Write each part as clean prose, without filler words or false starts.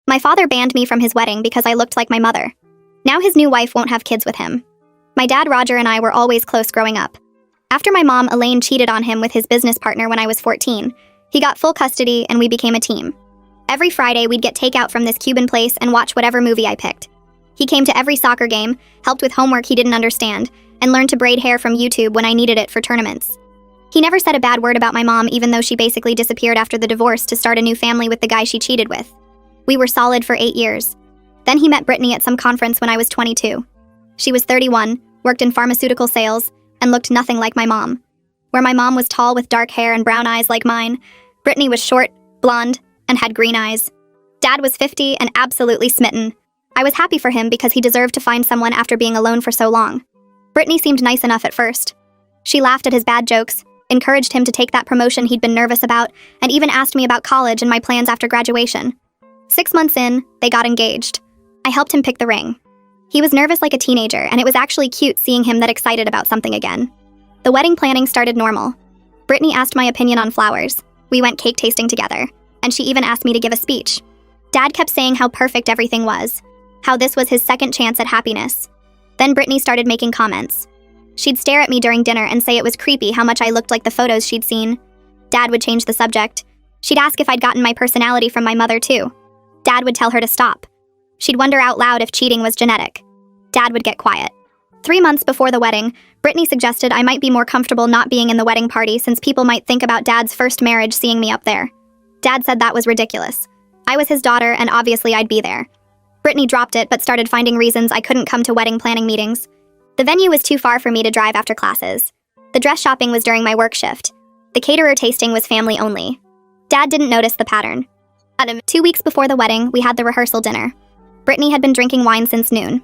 My father banned me from his wedding because I looked like my mother. Now his new wife won't have kids with him. My dad, Roger, and I were always close growing up. After my mom, Elaine, cheated on him with his business partner when I was 14, he got full custody and we became a team. Every Friday, we'd get takeout from this Cuban place and watch whatever movie I picked. He came to every soccer game, helped with homework he didn't understand, and learned to braid hair from YouTube when I needed it for tournaments. He never said a bad word about my mom, even though she basically disappeared after the divorce to start a new family with the guy she cheated with. We were solid for 8 years. Then he met Brittany at some conference when I was 22. She was 31, worked in pharmaceutical sales, and looked nothing like my mom. Where my mom was tall with dark hair and brown eyes like mine, Brittany was short, blonde, and had green eyes. Dad was 50 and absolutely smitten. I was happy for him because he deserved to find someone after being alone for so long. Brittany seemed nice enough at first. She laughed at his bad jokes, encouraged him to take that promotion he'd been nervous about, and even asked me about college and my plans after graduation. 6 months in, they got engaged. I helped him pick the ring. He was nervous like a teenager, and it was actually cute seeing him that excited about something again. The wedding planning started normal. Brittany asked my opinion on flowers. We went cake tasting together, and she even asked me to give a speech. Dad kept saying how perfect everything was, how this was his second chance at happiness. Then Brittany started making comments. She'd stare at me during dinner and say it was creepy how much I looked like the photos she'd seen. Dad would change the subject. She'd ask if I'd gotten my personality from my mother too. Dad would tell her to stop. She'd wonder out loud if cheating was genetic. Dad would get quiet. 3 months before the wedding, Brittany suggested I might be more comfortable not being in the wedding party since people might think about Dad's first marriage seeing me up there. Dad said that was ridiculous. I was his daughter and obviously I'd be there. Brittany dropped it but started finding reasons I couldn't come to wedding planning meetings. The venue was too far for me to drive after classes. The dress shopping was during my work shift. The caterer tasting was family only. Dad didn't notice the pattern. 2 weeks before the wedding, we had the rehearsal dinner. Brittany had been drinking wine since noon.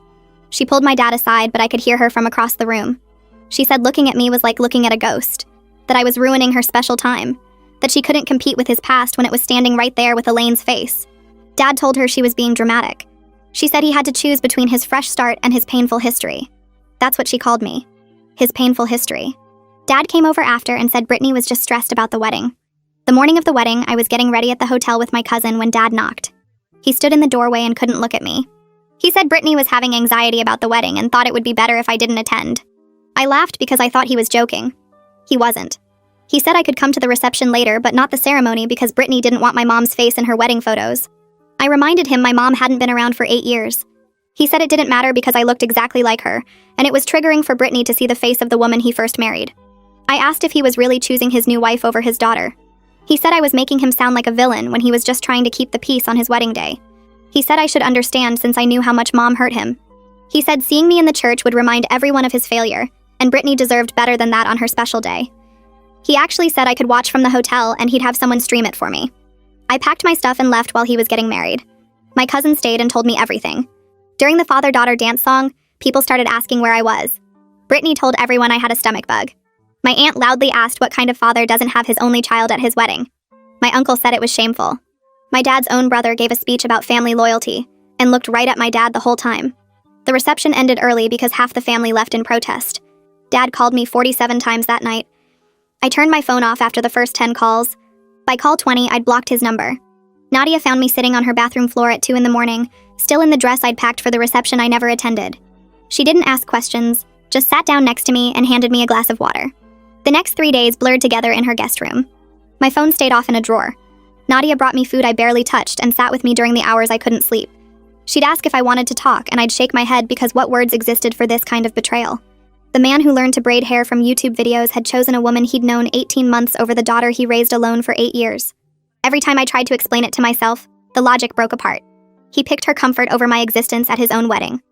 She pulled my dad aside, but I could hear her from across the room. She said looking at me was like looking at a ghost, that I was ruining her special time, that she couldn't compete with his past when it was standing right there with Elaine's face. Dad told her she was being dramatic. She said he had to choose between his fresh start and his painful history. That's what she called me. His painful history. Dad came over after and said Brittany was just stressed about the wedding. The morning of the wedding, I was getting ready at the hotel with my cousin when Dad knocked. He stood in the doorway and couldn't look at me. He said Brittany was having anxiety about the wedding and thought it would be better if I didn't attend. I laughed because I thought he was joking. He wasn't. He said I could come to the reception later, but not the ceremony because Brittany didn't want my mom's face in her wedding photos. I reminded him my mom hadn't been around for 8 years. He said it didn't matter because I looked exactly like her, and it was triggering for Brittany to see the face of the woman he first married. I asked if he was really choosing his new wife over his daughter. He said I was making him sound like a villain when he was just trying to keep the peace on his wedding day. He said I should understand since I knew how much Mom hurt him. He said seeing me in the church would remind everyone of his failure, and Brittany deserved better than that on her special day. He actually said I could watch from the hotel and he'd have someone stream it for me. I packed my stuff and left while he was getting married. My cousin stayed and told me everything. During the father-daughter dance song, people started asking where I was. Brittany told everyone I had a stomach bug. My aunt loudly asked what kind of father doesn't have his only child at his wedding. My uncle said it was shameful. My dad's own brother gave a speech about family loyalty and looked right at my dad the whole time. The reception ended early because half the family left in protest. Dad called me 47 times that night. I turned my phone off after the first 10 calls. By call 20, I'd blocked his number. Nadia found me sitting on her bathroom floor at 2 in the morning, still in the dress I'd packed for the reception I never attended. She didn't ask questions, just sat down next to me and handed me a glass of water. The next 3 days blurred together in her guest room. My phone stayed off in a drawer. Nadia brought me food I barely touched and sat with me during the hours I couldn't sleep. She'd ask if I wanted to talk, and I'd shake my head because what words existed for this kind of betrayal? The man who learned to braid hair from YouTube videos had chosen a woman he'd known 18 months over the daughter he raised alone for 8 years. Every time I tried to explain it to myself, the logic broke apart. He picked her comfort over my existence at his own wedding.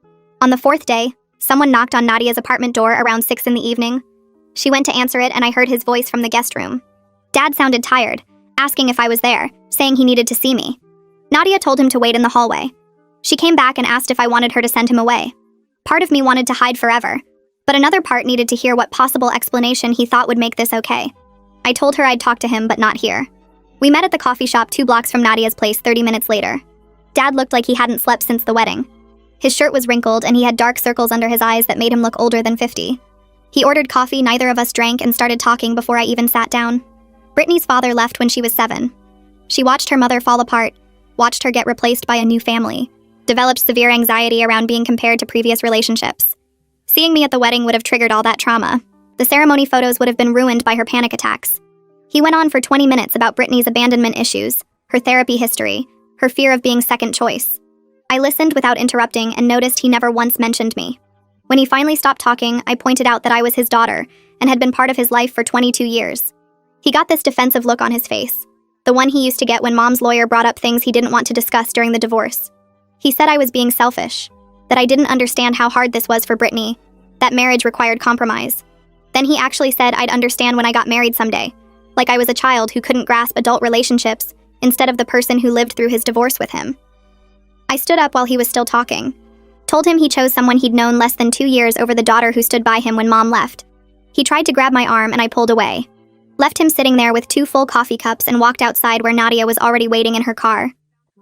On the 4th day, someone knocked on Nadia's apartment door around 6 in the evening. She went to answer it and I heard his voice from the guest room. Dad sounded tired, asking if I was there, saying he needed to see me. Nadia told him to wait in the hallway. She came back and asked if I wanted her to send him away. Part of me wanted to hide forever, but another part needed to hear what possible explanation he thought would make this okay. I told her I'd talk to him, but not here. We met at the coffee shop 2 blocks from Nadia's place 30 minutes later. Dad looked like he hadn't slept since the wedding. His shirt was wrinkled and he had dark circles under his eyes that made him look older than 50. He ordered coffee neither of us drank and started talking before I even sat down. Brittany's father left when she was 7. She watched her mother fall apart, watched her get replaced by a new family, developed severe anxiety around being compared to previous relationships. Seeing me at the wedding would have triggered all that trauma. The ceremony photos would have been ruined by her panic attacks. He went on for 20 minutes about Brittany's abandonment issues, her therapy history, her fear of being second choice. I listened without interrupting and noticed he never once mentioned me. When he finally stopped talking, I pointed out that I was his daughter and had been part of his life for 22 years. He got this defensive look on his face, the one he used to get when Mom's lawyer brought up things he didn't want to discuss during the divorce. He said I was being selfish, that I didn't understand how hard this was for Brittany, that marriage required compromise. Then he actually said I'd understand when I got married someday, like I was a child who couldn't grasp adult relationships instead of the person who lived through his divorce with him. I stood up while he was still talking, told him he chose someone he'd known less than 2 years over the daughter who stood by him when Mom left. He tried to grab my arm and I pulled away. Left him sitting there with 2 full coffee cups and walked outside where Nadia was already waiting in her car.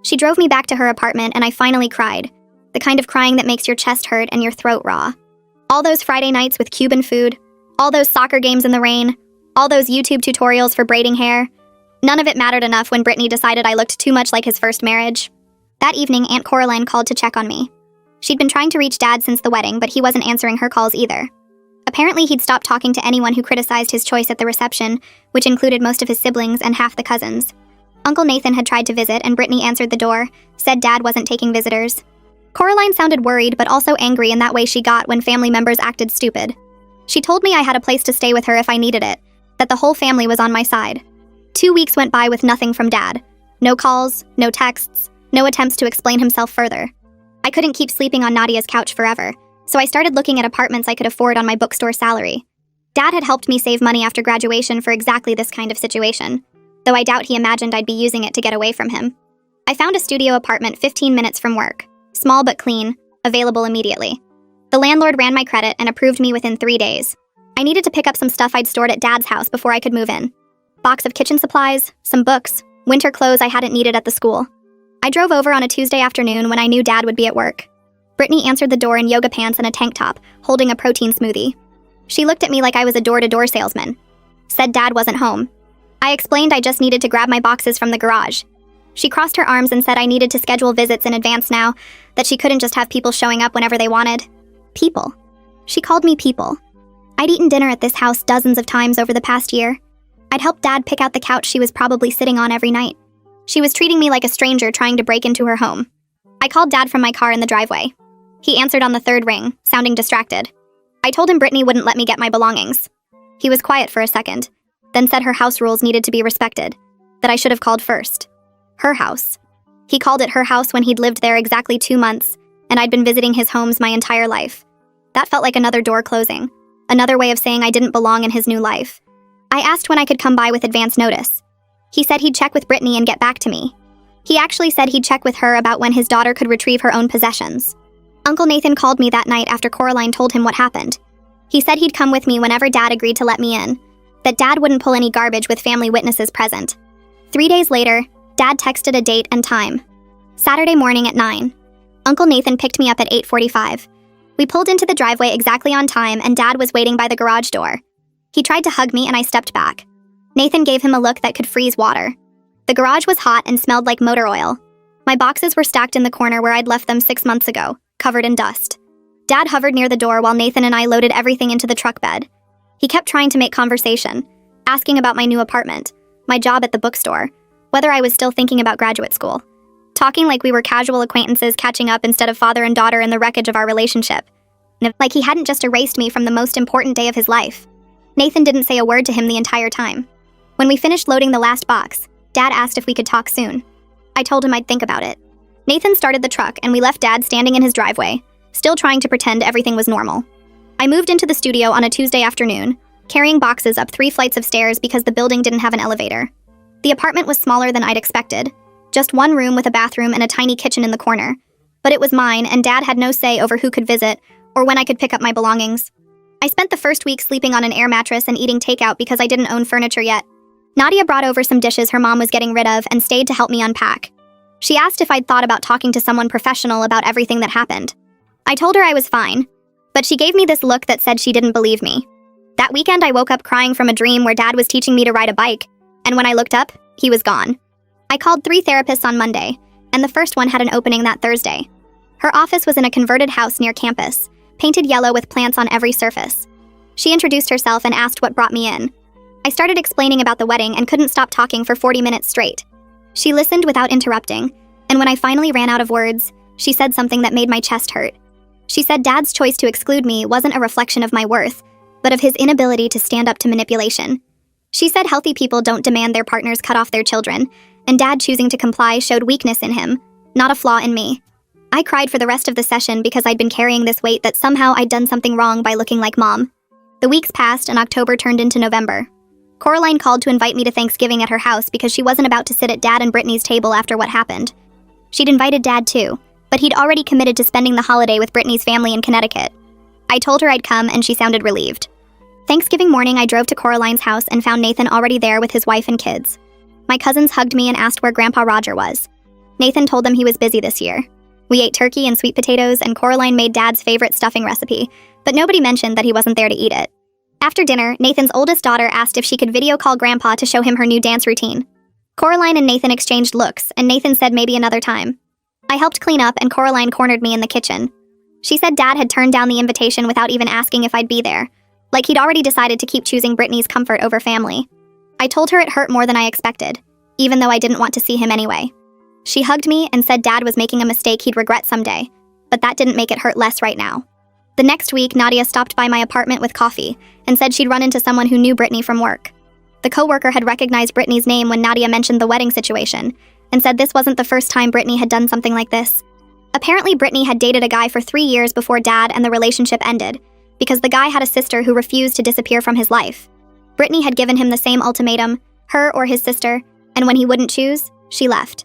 She drove me back to her apartment and I finally cried, the kind of crying that makes your chest hurt and your throat raw. All those Friday nights with Cuban food, all those soccer games in the rain, all those YouTube tutorials for braiding hair. None of it mattered enough when Brittany decided I looked too much like his first marriage. That evening, Aunt Coraline called to check on me. She'd been trying to reach Dad since the wedding, but he wasn't answering her calls either. Apparently, he'd stopped talking to anyone who criticized his choice at the reception, which included most of his siblings and half the cousins. Uncle Nathan had tried to visit, and Brittany answered the door, said Dad wasn't taking visitors. Coraline sounded worried, but also angry in that way she got when family members acted stupid. She told me I had a place to stay with her if I needed it, that the whole family was on my side. 2 weeks went by with nothing from Dad. No calls, no texts, no attempts to explain himself further. I couldn't keep sleeping on Nadia's couch forever, so I started looking at apartments I could afford on my bookstore salary. Dad had helped me save money after graduation for exactly this kind of situation, though I doubt he imagined I'd be using it to get away from him. I found a studio apartment 15 minutes from work, small but clean, available immediately. The landlord ran my credit and approved me within 3 days. I needed to pick up some stuff I'd stored at Dad's house before I could move in. Box of kitchen supplies, some books, winter clothes I hadn't needed at the school. I drove over on a Tuesday afternoon when I knew Dad would be at work. Brittany answered the door in yoga pants and a tank top, holding a protein smoothie. She looked at me like I was a door-to-door salesman. Said Dad wasn't home. I explained I just needed to grab my boxes from the garage. She crossed her arms and said I needed to schedule visits in advance now, that she couldn't just have people showing up whenever they wanted. People. She called me people. I'd eaten dinner at this house dozens of times over the past year. I'd helped Dad pick out the couch she was probably sitting on every night. She was treating me like a stranger trying to break into her home. I called Dad from my car in the driveway. He answered on the 3rd ring, sounding distracted. I told him Brittany wouldn't let me get my belongings. He was quiet for a second, then said her house rules needed to be respected, that I should have called first. Her house. He called it her house when he'd lived there exactly 2 months, and I'd been visiting his homes my entire life. That felt like another door closing, another way of saying I didn't belong in his new life. I asked when I could come by with advance notice. He said he'd check with Brittany and get back to me. He actually said he'd check with her about when his daughter could retrieve her own possessions. Uncle Nathan called me that night after Coraline told him what happened. He said he'd come with me whenever Dad agreed to let me in, that Dad wouldn't pull any garbage with family witnesses present. 3 days later, Dad texted a date and time. Saturday morning at 9. Uncle Nathan picked me up at 8:45. We pulled into the driveway exactly on time and Dad was waiting by the garage door. He tried to hug me and I stepped back. Nathan gave him a look that could freeze water. The garage was hot and smelled like motor oil. My boxes were stacked in the corner where I'd left them 6 months ago, covered in dust. Dad hovered near the door while Nathan and I loaded everything into the truck bed. He kept trying to make conversation, asking about my new apartment, my job at the bookstore, whether I was still thinking about graduate school. Talking like we were casual acquaintances catching up instead of father and daughter in the wreckage of our relationship. Like he hadn't just erased me from the most important day of his life. Nathan didn't say a word to him the entire time. When we finished loading the last box, Dad asked if we could talk soon. I told him I'd think about it. Nathan started the truck and we left Dad standing in his driveway, still trying to pretend everything was normal. I moved into the studio on a Tuesday afternoon, carrying boxes up 3 flights of stairs because the building didn't have an elevator. The apartment was smaller than I'd expected, just 1 room with a bathroom and a tiny kitchen in the corner. But it was mine and Dad had no say over who could visit or when I could pick up my belongings. I spent the first week sleeping on an air mattress and eating takeout because I didn't own furniture yet. Nadia brought over some dishes her mom was getting rid of and stayed to help me unpack. She asked if I'd thought about talking to someone professional about everything that happened. I told her I was fine, but she gave me this look that said she didn't believe me. That weekend I woke up crying from a dream where Dad was teaching me to ride a bike, and when I looked up, he was gone. I called 3 therapists on Monday, and and the first one had an opening that Thursday. Her office was in a converted house near campus, painted yellow with plants on every surface. She introduced herself and asked what brought me in. I started explaining about the wedding and couldn't stop talking for 40 minutes straight. She listened without interrupting, and when I finally ran out of words, she said something that made my chest hurt. She said Dad's choice to exclude me wasn't a reflection of my worth, but of his inability to stand up to manipulation. She said healthy people don't demand their partners cut off their children, and Dad choosing to comply showed weakness in him, not a flaw in me. I cried for the rest of the session because I'd been carrying this weight that somehow I'd done something wrong by looking like Mom. The weeks passed and October turned into November. Coraline called to invite me to Thanksgiving at her house because she wasn't about to sit at Dad and Brittany's table after what happened. She'd invited Dad too, but he'd already committed to spending the holiday with Brittany's family in Connecticut. I told her I'd come and she sounded relieved. Thanksgiving morning, I drove to Coraline's house and found Nathan already there with his wife and kids. My cousins hugged me and asked where Grandpa Roger was. Nathan told them he was busy this year. We ate turkey and sweet potatoes, and Coraline made Dad's favorite stuffing recipe, but nobody mentioned that he wasn't there to eat it. After dinner, Nathan's oldest daughter asked if she could video call Grandpa to show him her new dance routine. Coraline and Nathan exchanged looks, and Nathan said maybe another time. I helped clean up, and Coraline cornered me in the kitchen. She said Dad had turned down the invitation without even asking if I'd be there, like he'd already decided to keep choosing Brittany's comfort over family. I told her it hurt more than I expected, even though I didn't want to see him anyway. She hugged me and said Dad was making a mistake he'd regret someday, but that didn't make it hurt less right now. The next week, Nadia stopped by my apartment with coffee and said she'd run into someone who knew Brittany from work. The coworker had recognized Brittany's name when Nadia mentioned the wedding situation and said this wasn't the first time Brittany had done something like this. Apparently, Brittany had dated a guy for 3 years before Dad and the relationship ended because the guy had a sister who refused to disappear from his life. Brittany had given him the same ultimatum, her or his sister, and when he wouldn't choose, she left.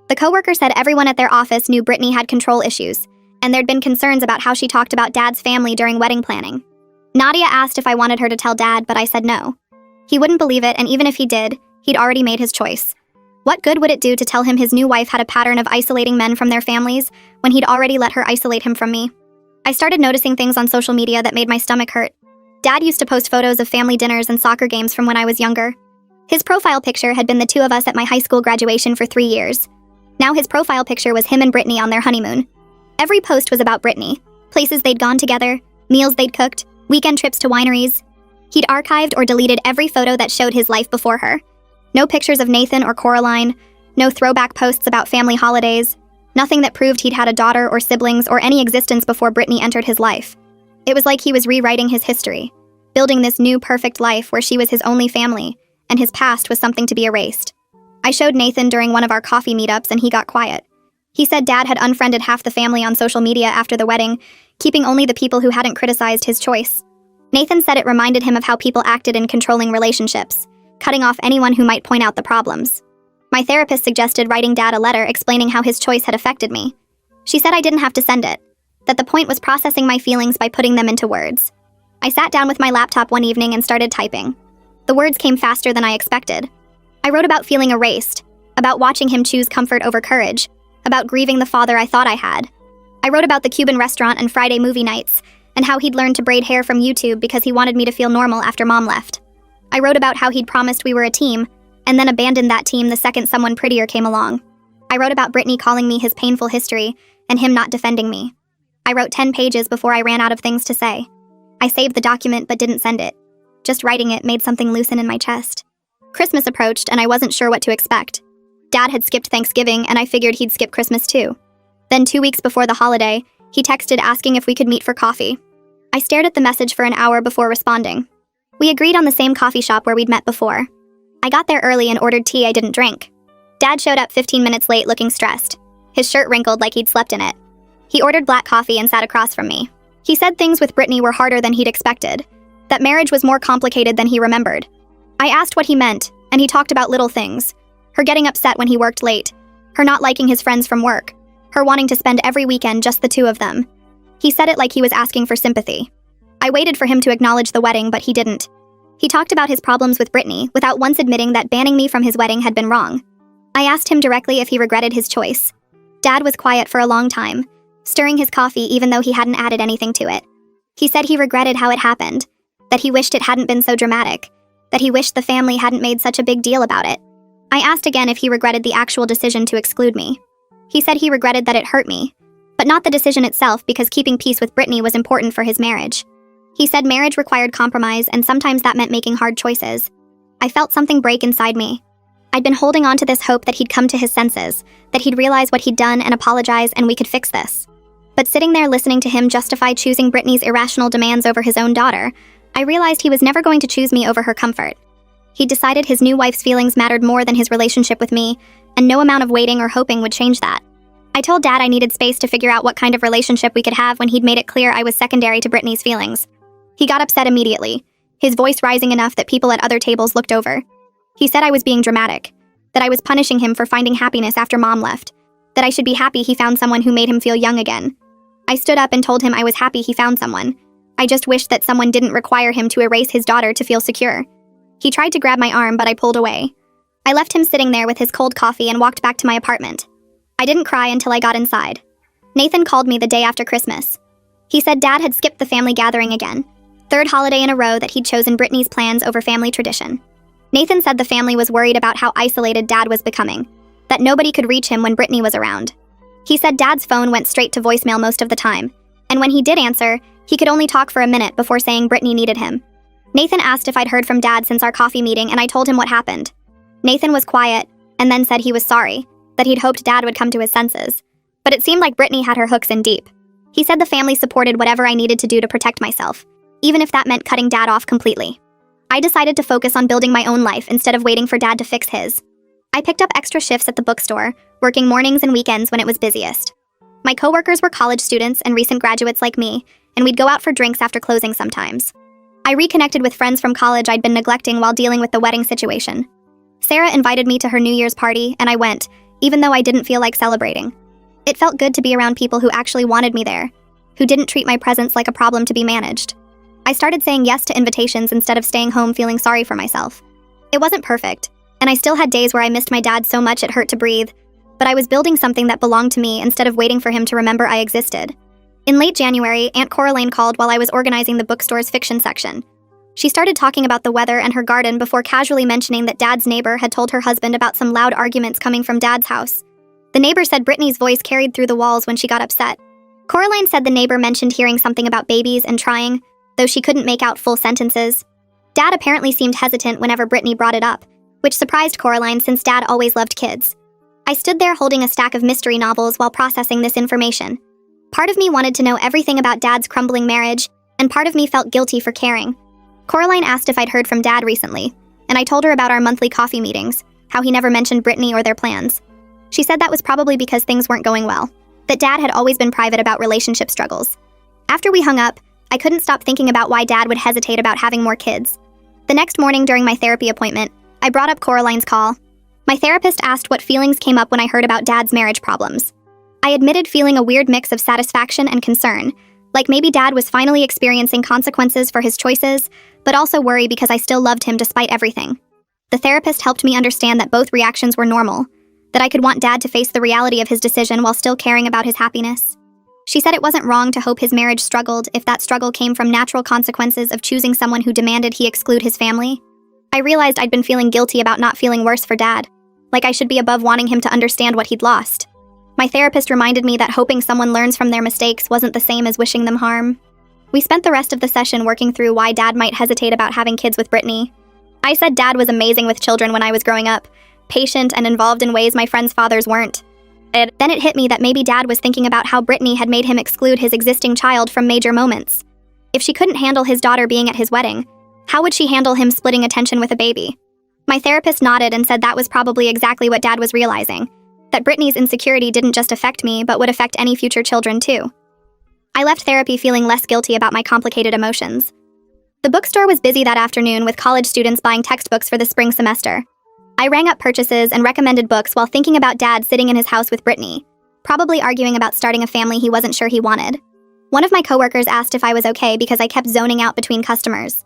The coworker said everyone at their office knew Brittany had control issues, and there'd been concerns about how she talked about Dad's family during wedding planning. Nadia asked if I wanted her to tell Dad, but I said no. He wouldn't believe it, and even if he did, he'd already made his choice. What good would it do to tell him his new wife had a pattern of isolating men from their families when he'd already let her isolate him from me? I started noticing things on social media that made my stomach hurt. Dad used to post photos of family dinners and soccer games from when I was younger. His profile picture had been the two of us at my high school graduation for 3 years. Now his profile picture was him and Brittany on their honeymoon. Every post was about Brittany, places they'd gone together, meals they'd cooked, weekend trips to wineries. He'd archived or deleted every photo that showed his life before her. No pictures of Nathan or Coraline, no throwback posts about family holidays, nothing that proved he'd had a daughter or siblings or any existence before Brittany entered his life. It was like he was rewriting his history, building this new perfect life where she was his only family, and his past was something to be erased. I showed Nathan during one of our coffee meetups and he got quiet. He said Dad had unfriended half the family on social media after the wedding, keeping only the people who hadn't criticized his choice. Nathan said it reminded him of how people acted in controlling relationships, cutting off anyone who might point out the problems. My therapist suggested writing Dad a letter explaining how his choice had affected me. She said I didn't have to send it, that the point was processing my feelings by putting them into words. I sat down with my laptop one evening and started typing. The words came faster than I expected. I wrote about feeling erased, about watching him choose comfort over courage, about grieving the father I thought I had. I wrote about the Cuban restaurant and Friday movie nights, and how he'd learned to braid hair from YouTube because he wanted me to feel normal after Mom left. I wrote about how he'd promised we were a team, and then abandoned that team the second someone prettier came along. I wrote about Brittany calling me his painful history, and him not defending me. I wrote 10 pages before I ran out of things to say. I saved the document but didn't send it. Just writing it made something loosen in my chest. Christmas approached, and I wasn't sure what to expect. Dad had skipped Thanksgiving, and I figured he'd skip Christmas too. Then 2 weeks before the holiday, he texted asking if we could meet for coffee. I stared at the message for an hour before responding. We agreed on the same coffee shop where we'd met before. I got there early and ordered tea I didn't drink. Dad showed up 15 minutes late looking stressed. His shirt wrinkled like he'd slept in it. He ordered black coffee and sat across from me. He said things with Brittany were harder than he'd expected, that marriage was more complicated than he remembered. I asked what he meant, and he talked about little things. Her getting upset when he worked late, her not liking his friends from work, her wanting to spend every weekend just the two of them. He said it like he was asking for sympathy. I waited for him to acknowledge the wedding, but he didn't. He talked about his problems with Brittany without once admitting that banning me from his wedding had been wrong. I asked him directly if he regretted his choice. Dad was quiet for a long time, stirring his coffee even though he hadn't added anything to it. He said he regretted how it happened, that he wished it hadn't been so dramatic, that he wished the family hadn't made such a big deal about it. I asked again if he regretted the actual decision to exclude me. He said he regretted that it hurt me, but not the decision itself because keeping peace with Brittany was important for his marriage. He said marriage required compromise and sometimes that meant making hard choices. I felt something break inside me. I'd been holding on to this hope that he'd come to his senses, that he'd realize what he'd done and apologize and we could fix this. But sitting there listening to him justify choosing Brittany's irrational demands over his own daughter, I realized he was never going to choose me over her comfort. He'd decided his new wife's feelings mattered more than his relationship with me, and no amount of waiting or hoping would change that. I told Dad I needed space to figure out what kind of relationship we could have when he'd made it clear I was secondary to Brittany's feelings. He got upset immediately, his voice rising enough that people at other tables looked over. He said I was being dramatic, that I was punishing him for finding happiness after Mom left, that I should be happy he found someone who made him feel young again. I stood up and told him I was happy he found someone. I just wished that someone didn't require him to erase his daughter to feel secure. He tried to grab my arm, but I pulled away. I left him sitting there with his cold coffee and walked back to my apartment. I didn't cry until I got inside. Nathan called me the day after Christmas. He said Dad had skipped the family gathering again, third holiday in a row that he'd chosen Brittany's plans over family tradition. Nathan said the family was worried about how isolated Dad was becoming, that nobody could reach him when Brittany was around. He said Dad's phone went straight to voicemail most of the time, and when he did answer, he could only talk for a minute before saying Brittany needed him. Nathan asked if I'd heard from Dad since our coffee meeting, and I told him what happened. Nathan was quiet, and then said he was sorry, that he'd hoped Dad would come to his senses. But it seemed like Brittany had her hooks in deep. He said the family supported whatever I needed to do to protect myself, even if that meant cutting Dad off completely. I decided to focus on building my own life instead of waiting for Dad to fix his. I picked up extra shifts at the bookstore, working mornings and weekends when it was busiest. My coworkers were college students and recent graduates like me, and we'd go out for drinks after closing sometimes. I reconnected with friends from college I'd been neglecting while dealing with the wedding situation. Sarah invited me to her New Year's party, and I went, even though I didn't feel like celebrating. It felt good to be around people who actually wanted me there, who didn't treat my presence like a problem to be managed. I started saying yes to invitations instead of staying home feeling sorry for myself. It wasn't perfect, and I still had days where I missed my dad so much it hurt to breathe, but I was building something that belonged to me instead of waiting for him to remember I existed. In late January, Aunt Coraline called while I was organizing the bookstore's fiction section. She started talking about the weather and her garden before casually mentioning that Dad's neighbor had told her husband about some loud arguments coming from Dad's house. The neighbor said Brittany's voice carried through the walls when she got upset. Coraline said the neighbor mentioned hearing something about babies and trying, though she couldn't make out full sentences. Dad apparently seemed hesitant whenever Brittany brought it up, which surprised Coraline since Dad always loved kids. I stood there holding a stack of mystery novels while processing this information. Part of me wanted to know everything about Dad's crumbling marriage, and part of me felt guilty for caring. Coraline asked if I'd heard from Dad recently, and I told her about our monthly coffee meetings, how he never mentioned Brittany or their plans. She said that was probably because things weren't going well, that Dad had always been private about relationship struggles. After we hung up, I couldn't stop thinking about why Dad would hesitate about having more kids. The next morning during my therapy appointment, I brought up Coraline's call. My therapist asked what feelings came up when I heard about Dad's marriage problems. I admitted feeling a weird mix of satisfaction and concern, like maybe Dad was finally experiencing consequences for his choices, but also worry because I still loved him despite everything. The therapist helped me understand that both reactions were normal, that I could want Dad to face the reality of his decision while still caring about his happiness. She said it wasn't wrong to hope his marriage struggled if that struggle came from natural consequences of choosing someone who demanded he exclude his family. I realized I'd been feeling guilty about not feeling worse for Dad, like I should be above wanting him to understand what he'd lost. My therapist reminded me that hoping someone learns from their mistakes wasn't the same as wishing them harm. We spent the rest of the session working through why Dad might hesitate about having kids with Brittany. I said Dad was amazing with children when I was growing up, patient and involved in ways my friends' fathers weren't. Then it hit me that maybe Dad was thinking about how Brittany had made him exclude his existing child from major moments. If she couldn't handle his daughter being at his wedding, how would she handle him splitting attention with a baby? My therapist nodded and said that was probably exactly what Dad was realizing, that Brittany's insecurity didn't just affect me, but would affect any future children too. I left therapy feeling less guilty about my complicated emotions. The bookstore was busy that afternoon with college students buying textbooks for the spring semester. I rang up purchases and recommended books while thinking about Dad sitting in his house with Brittany, probably arguing about starting a family he wasn't sure he wanted. One of my coworkers asked if I was okay because I kept zoning out between customers.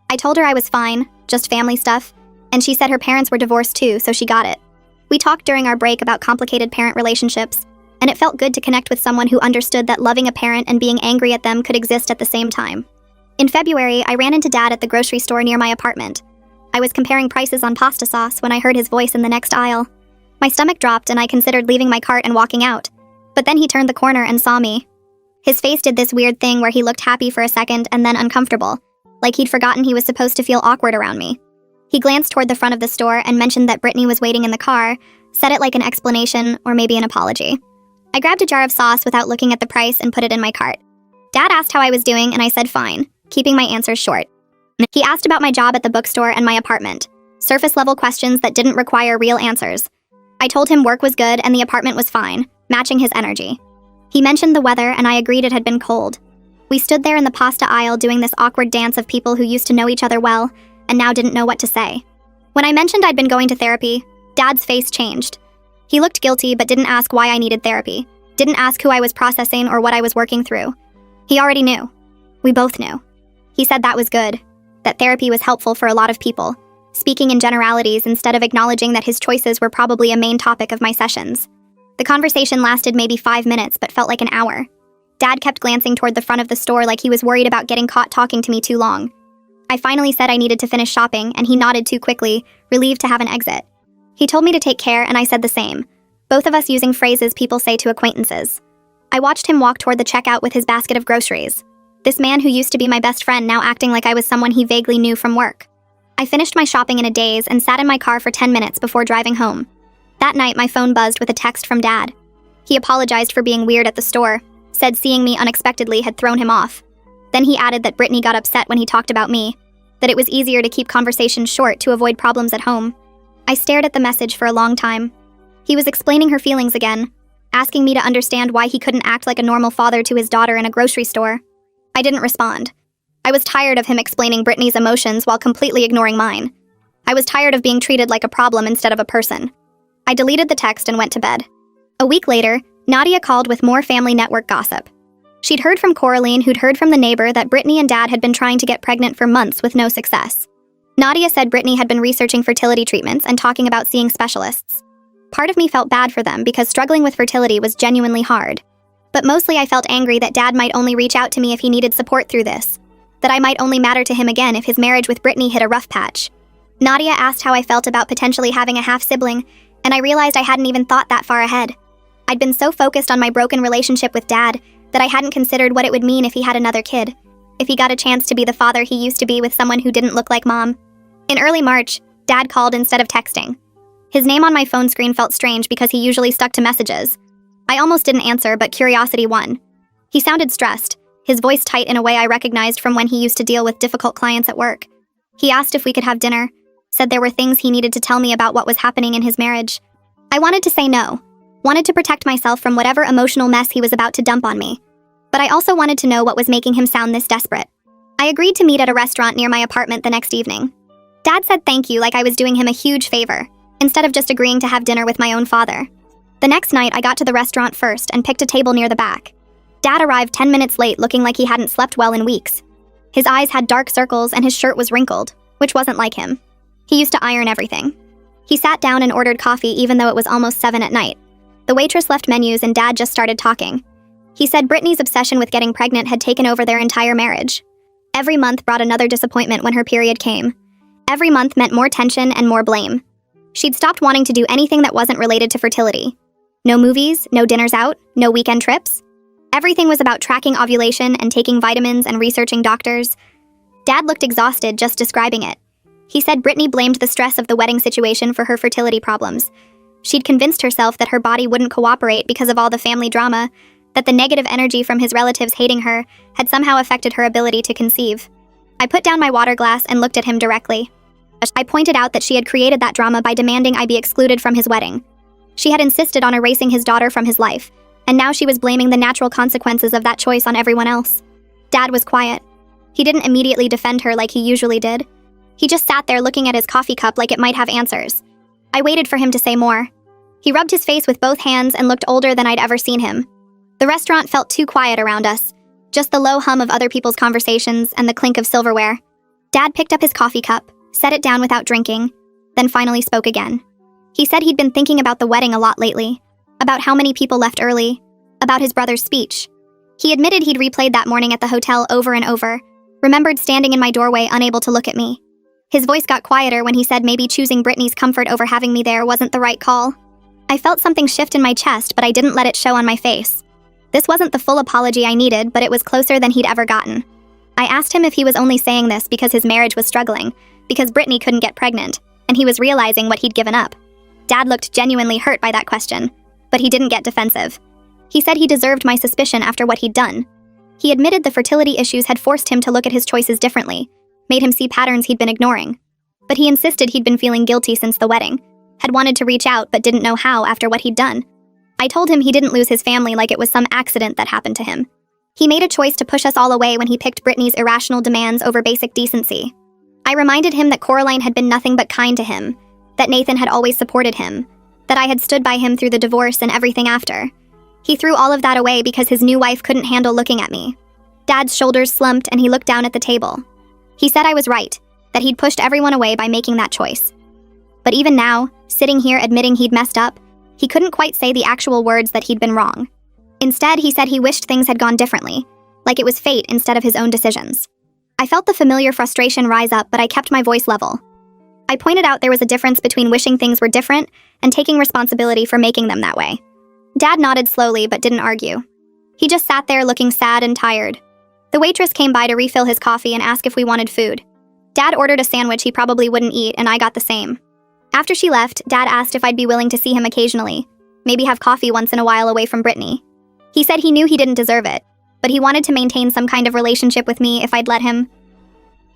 I told her I was fine, just family stuff, and she said her parents were divorced too, so she got it. We talked during our break about complicated parent relationships, and it felt good to connect with someone who understood that loving a parent and being angry at them could exist at the same time. In February, I ran into Dad at the grocery store near my apartment. I was comparing prices on pasta sauce when I heard his voice in the next aisle. My stomach dropped and I considered leaving my cart and walking out. But then he turned the corner and saw me. His face did this weird thing where he looked happy for a second and then uncomfortable, like he'd forgotten he was supposed to feel awkward around me. He glanced toward the front of the store and mentioned that Brittany was waiting in the car, said it like an explanation or maybe an apology. I grabbed a jar of sauce without looking at the price and put it in my cart. Dad asked how I was doing and I said fine, keeping my answers short. He asked about my job at the bookstore and my apartment, surface-level questions that didn't require real answers. I told him work was good and the apartment was fine, matching his energy. He mentioned the weather and I agreed it had been cold. We stood there in the pasta aisle doing this awkward dance of people who used to know each other well and now didn't know what to say. When I mentioned I'd been going to therapy, Dad's face changed. He looked guilty but didn't ask why I needed therapy, didn't ask who I was processing or what I was working through. He already knew. We both knew. He said that was good, that therapy was helpful for a lot of people, speaking in generalities instead of acknowledging that his choices were probably a main topic of my sessions. The conversation lasted maybe 5 minutes but felt like an hour. Dad kept glancing toward the front of the store like he was worried about getting caught talking to me too long. I finally said I needed to finish shopping and he nodded too quickly, relieved to have an exit. He told me to take care and I said the same, both of us using phrases people say to acquaintances. I watched him walk toward the checkout with his basket of groceries. This man who used to be my best friend now acting like I was someone he vaguely knew from work. I finished my shopping in a daze and sat in my car for 10 minutes before driving home. That night my phone buzzed with a text from Dad. He apologized for being weird at the store, said seeing me unexpectedly had thrown him off. Then he added that Brittany got upset when he talked about me, that it was easier to keep conversations short to avoid problems at home. I stared at the message for a long time. He was explaining her feelings again, asking me to understand why he couldn't act like a normal father to his daughter in a grocery store. I didn't respond. I was tired of him explaining Brittany's emotions while completely ignoring mine. I was tired of being treated like a problem instead of a person. I deleted the text and went to bed. A week later, Nadia called with more family network gossip. She'd heard from Coraline, who'd heard from the neighbor, that Brittany and Dad had been trying to get pregnant for months with no success. Nadia said Brittany had been researching fertility treatments and talking about seeing specialists. Part of me felt bad for them because struggling with fertility was genuinely hard. But mostly I felt angry that Dad might only reach out to me if he needed support through this, that I might only matter to him again if his marriage with Brittany hit a rough patch. Nadia asked how I felt about potentially having a half-sibling, and I realized I hadn't even thought that far ahead. I'd been so focused on my broken relationship with Dad that I hadn't considered what it would mean if he had another kid, if he got a chance to be the father he used to be with someone who didn't look like Mom. In early March, Dad called instead of texting. His name on my phone screen felt strange because he usually stuck to messages. I almost didn't answer, but curiosity won. He sounded stressed, his voice tight in a way I recognized from when he used to deal with difficult clients at work. He asked if we could have dinner, said there were things he needed to tell me about what was happening in his marriage. I wanted to say no, wanted to protect myself from whatever emotional mess he was about to dump on me. But I also wanted to know what was making him sound this desperate. I agreed to meet at a restaurant near my apartment the next evening. Dad said thank you like I was doing him a huge favor, instead of just agreeing to have dinner with my own father. The next night, I got to the restaurant first and picked a table near the back. Dad arrived 10 minutes late looking like he hadn't slept well in weeks. His eyes had dark circles and his shirt was wrinkled, which wasn't like him. He used to iron everything. He sat down and ordered coffee even though it was almost 7 at night. The waitress left menus and Dad just started talking. He said Brittany's obsession with getting pregnant had taken over their entire marriage. Every month brought another disappointment when her period came. Every month meant more tension and more blame. She'd stopped wanting to do anything that wasn't related to fertility. No movies, no dinners out, no weekend trips. Everything was about tracking ovulation and taking vitamins and researching doctors. Dad looked exhausted just describing it. He said Brittany blamed the stress of the wedding situation for her fertility problems. She'd convinced herself that her body wouldn't cooperate because of all the family drama, that the negative energy from his relatives hating her had somehow affected her ability to conceive. I put down my water glass and looked at him directly. I pointed out that she had created that drama by demanding I be excluded from his wedding. She had insisted on erasing his daughter from his life, and now she was blaming the natural consequences of that choice on everyone else. Dad was quiet. He didn't immediately defend her like he usually did. He just sat there looking at his coffee cup like it might have answers. I waited for him to say more. He rubbed his face with both hands and looked older than I'd ever seen him. The restaurant felt too quiet around us, just the low hum of other people's conversations and the clink of silverware. Dad picked up his coffee cup, set it down without drinking, then finally spoke again. He said he'd been thinking about the wedding a lot lately, about how many people left early, about his brother's speech. He admitted he'd replayed that morning at the hotel over and over, remembered standing in my doorway unable to look at me. His voice got quieter when he said maybe choosing Brittany's comfort over having me there wasn't the right call. I felt something shift in my chest, but I didn't let it show on my face. This wasn't the full apology I needed, but it was closer than he'd ever gotten. I asked him if he was only saying this because his marriage was struggling, because Brittany couldn't get pregnant, and he was realizing what he'd given up. Dad looked genuinely hurt by that question, but he didn't get defensive. He said he deserved my suspicion after what he'd done. He admitted the fertility issues had forced him to look at his choices differently, made him see patterns he'd been ignoring. But he insisted he'd been feeling guilty since the wedding, had wanted to reach out but didn't know how after what he'd done. I told him he didn't lose his family like it was some accident that happened to him. He made a choice to push us all away when he picked Brittany's irrational demands over basic decency. I reminded him that Coraline had been nothing but kind to him, that Nathan had always supported him, that I had stood by him through the divorce and everything after. He threw all of that away because his new wife couldn't handle looking at me. Dad's shoulders slumped and he looked down at the table. He said I was right, that he'd pushed everyone away by making that choice. But even now, sitting here admitting he'd messed up, he couldn't quite say the actual words that he'd been wrong. Instead, he said he wished things had gone differently, like it was fate instead of his own decisions. I felt the familiar frustration rise up, but I kept my voice level. I pointed out there was a difference between wishing things were different and taking responsibility for making them that way. Dad nodded slowly but didn't argue. He just sat there looking sad and tired. The waitress came by to refill his coffee and ask if we wanted food. Dad ordered a sandwich he probably wouldn't eat, and I got the same. After she left, Dad asked if I'd be willing to see him occasionally, maybe have coffee once in a while away from Brittany. He said he knew he didn't deserve it, but he wanted to maintain some kind of relationship with me if I'd let him.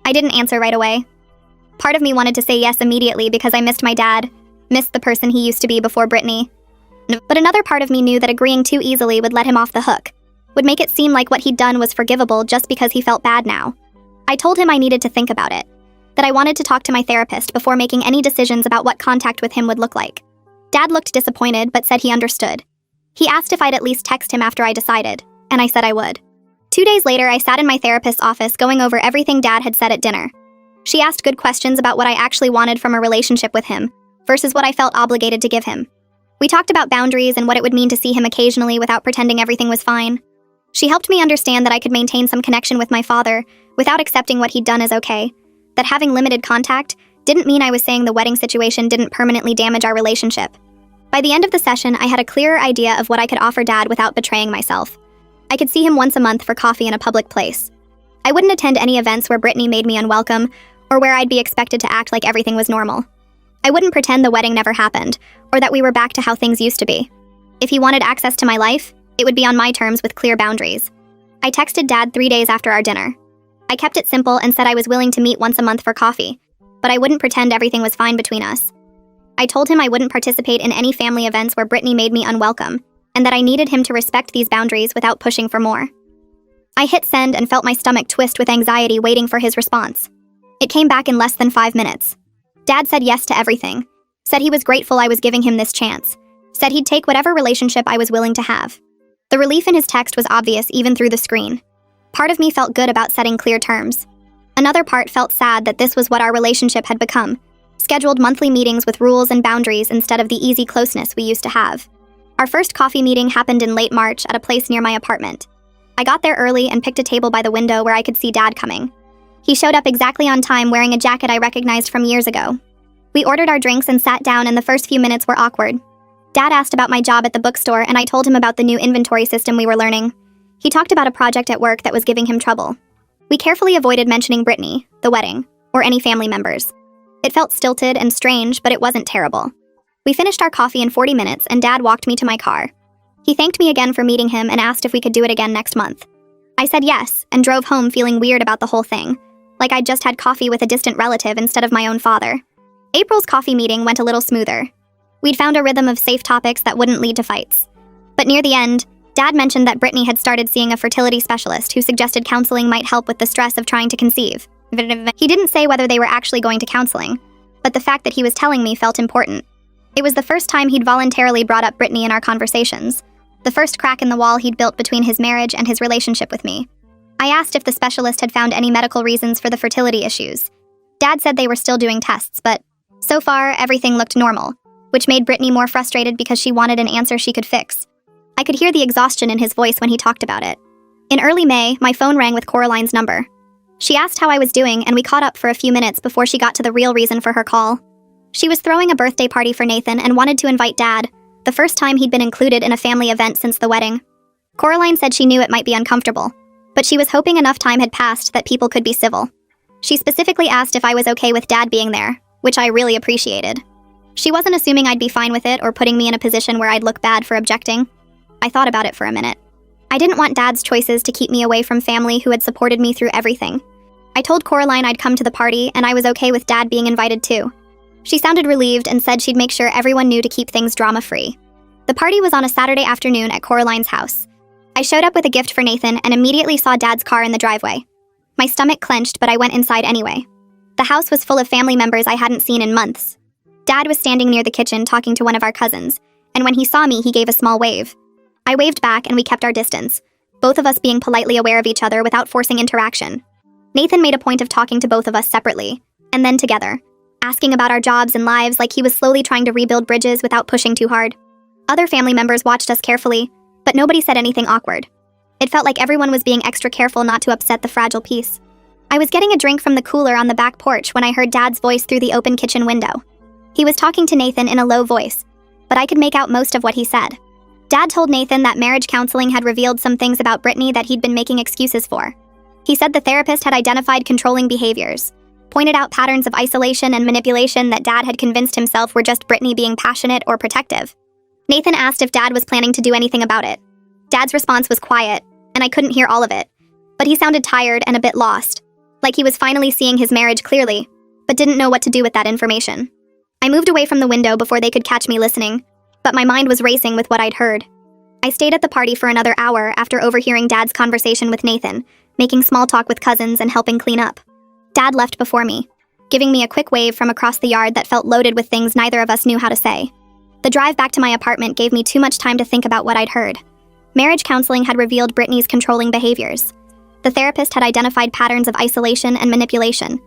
I didn't answer right away. Part of me wanted to say yes immediately because I missed my dad, missed the person he used to be before Brittany. But another part of me knew that agreeing too easily would let him off the hook, would make it seem like what he'd done was forgivable just because he felt bad now. I told him I needed to think about it, that I wanted to talk to my therapist before making any decisions about what contact with him would look like. Dad looked disappointed but said he understood. He asked if I'd at least text him after I decided, and I said I would. 2 days later, I sat in my therapist's office going over everything Dad had said at dinner. She asked good questions about what I actually wanted from a relationship with him versus what I felt obligated to give him. We talked about boundaries and what it would mean to see him occasionally without pretending everything was fine. She helped me understand that I could maintain some connection with my father without accepting what he'd done as okay, that having limited contact didn't mean I was saying the wedding situation didn't permanently damage our relationship. By the end of the session, I had a clearer idea of what I could offer Dad without betraying myself. I could see him once a month for coffee in a public place. I wouldn't attend any events where Brittany made me unwelcome or where I'd be expected to act like everything was normal. I wouldn't pretend the wedding never happened or that we were back to how things used to be. If he wanted access to my life, it would be on my terms with clear boundaries. I texted Dad 3 days after our dinner. I kept it simple and said I was willing to meet once a month for coffee, but I wouldn't pretend everything was fine between us. I told him I wouldn't participate in any family events where Brittany made me unwelcome, and that I needed him to respect these boundaries without pushing for more. I hit send and felt my stomach twist with anxiety waiting for his response. It came back in less than 5 minutes. Dad said yes to everything, said he was grateful I was giving him this chance, said he'd take whatever relationship I was willing to have. The relief in his text was obvious even through the screen. Part of me felt good about setting clear terms. Another part felt sad that this was what our relationship had become, scheduled monthly meetings with rules and boundaries instead of the easy closeness we used to have. Our first coffee meeting happened in late March at a place near my apartment. I got there early and picked a table by the window where I could see Dad coming. He showed up exactly on time wearing a jacket I recognized from years ago. We ordered our drinks and sat down, and the first few minutes were awkward. Dad asked about my job at the bookstore, and I told him about the new inventory system we were learning. He talked about a project at work that was giving him trouble. We carefully avoided mentioning Brittany, the wedding, or any family members. It felt stilted and strange, but it wasn't terrible. We finished our coffee in 40 minutes, and Dad walked me to my car. He thanked me again for meeting him and asked if we could do it again next month. I said yes, and drove home feeling weird about the whole thing, like I'd just had coffee with a distant relative instead of my own father. April's coffee meeting went a little smoother. We'd found a rhythm of safe topics that wouldn't lead to fights. But near the end, Dad mentioned that Brittany had started seeing a fertility specialist who suggested counseling might help with the stress of trying to conceive. He didn't say whether they were actually going to counseling, but the fact that he was telling me felt important. It was the first time he'd voluntarily brought up Brittany in our conversations, the first crack in the wall he'd built between his marriage and his relationship with me. I asked if the specialist had found any medical reasons for the fertility issues. Dad said they were still doing tests, but so far, everything looked normal, which made Brittany more frustrated because she wanted an answer she could fix. I could hear the exhaustion in his voice when he talked about it. In early May, my phone rang with Coraline's number. She asked how I was doing, and we caught up for a few minutes before she got to the real reason for her call. She was throwing a birthday party for Nathan and wanted to invite Dad, the first time he'd been included in a family event since the wedding. Coraline said she knew it might be uncomfortable, but she was hoping enough time had passed that people could be civil. She specifically asked if I was okay with Dad being there, which I really appreciated. She wasn't assuming I'd be fine with it or putting me in a position where I'd look bad for objecting. I thought about it for a minute. I didn't want Dad's choices to keep me away from family who had supported me through everything. I told Coraline I'd come to the party and I was okay with Dad being invited too. She sounded relieved and said she'd make sure everyone knew to keep things drama-free. The party was on a Saturday afternoon at Coraline's house. I showed up with a gift for Nathan and immediately saw Dad's car in the driveway. My stomach clenched, but I went inside anyway. The house was full of family members I hadn't seen in months. Dad was standing near the kitchen talking to one of our cousins, and when he saw me, he gave a small wave. I waved back and we kept our distance, both of us being politely aware of each other without forcing interaction. Nathan made a point of talking to both of us separately, and then together, asking about our jobs and lives like he was slowly trying to rebuild bridges without pushing too hard. Other family members watched us carefully, but nobody said anything awkward. It felt like everyone was being extra careful not to upset the fragile peace. I was getting a drink from the cooler on the back porch when I heard Dad's voice through the open kitchen window. He was talking to Nathan in a low voice, but I could make out most of what he said. Dad told Nathan that marriage counseling had revealed some things about Brittany that he'd been making excuses for. He said the therapist had identified controlling behaviors, pointed out patterns of isolation and manipulation that Dad had convinced himself were just Brittany being passionate or protective. Nathan asked if Dad was planning to do anything about it. Dad's response was quiet, and I couldn't hear all of it, but he sounded tired and a bit lost, like he was finally seeing his marriage clearly, but didn't know what to do with that information. I moved away from the window before they could catch me listening, but my mind was racing with what I'd heard. I stayed at the party for another hour after overhearing Dad's conversation with Nathan, making small talk with cousins and helping clean up. Dad left before me, giving me a quick wave from across the yard that felt loaded with things neither of us knew how to say. The drive back to my apartment gave me too much time to think about what I'd heard. Marriage counseling had revealed Brittany's controlling behaviors. The therapist had identified patterns of isolation and manipulation.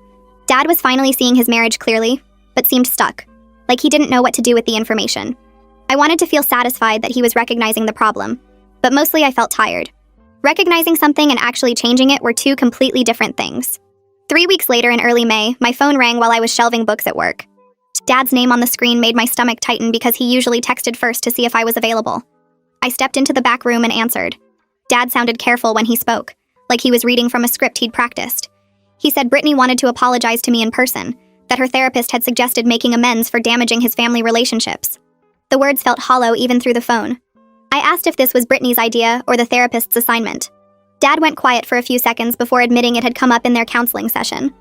Dad was finally seeing his marriage clearly, but seemed stuck, like he didn't know what to do with the information. I wanted to feel satisfied that he was recognizing the problem, but mostly I felt tired. Recognizing something and actually changing it were two completely different things. 3 weeks later in early May, my phone rang while I was shelving books at work. Dad's name on the screen made my stomach tighten because he usually texted first to see if I was available. I stepped into the back room and answered. Dad sounded careful when he spoke, like he was reading from a script he'd practiced. He said Brittany wanted to apologize to me in person, that her therapist had suggested making amends for damaging his family relationships. The words felt hollow even through the phone. I asked if this was Brittany's idea or the therapist's assignment. Dad went quiet for a few seconds before admitting it had come up in their counseling session.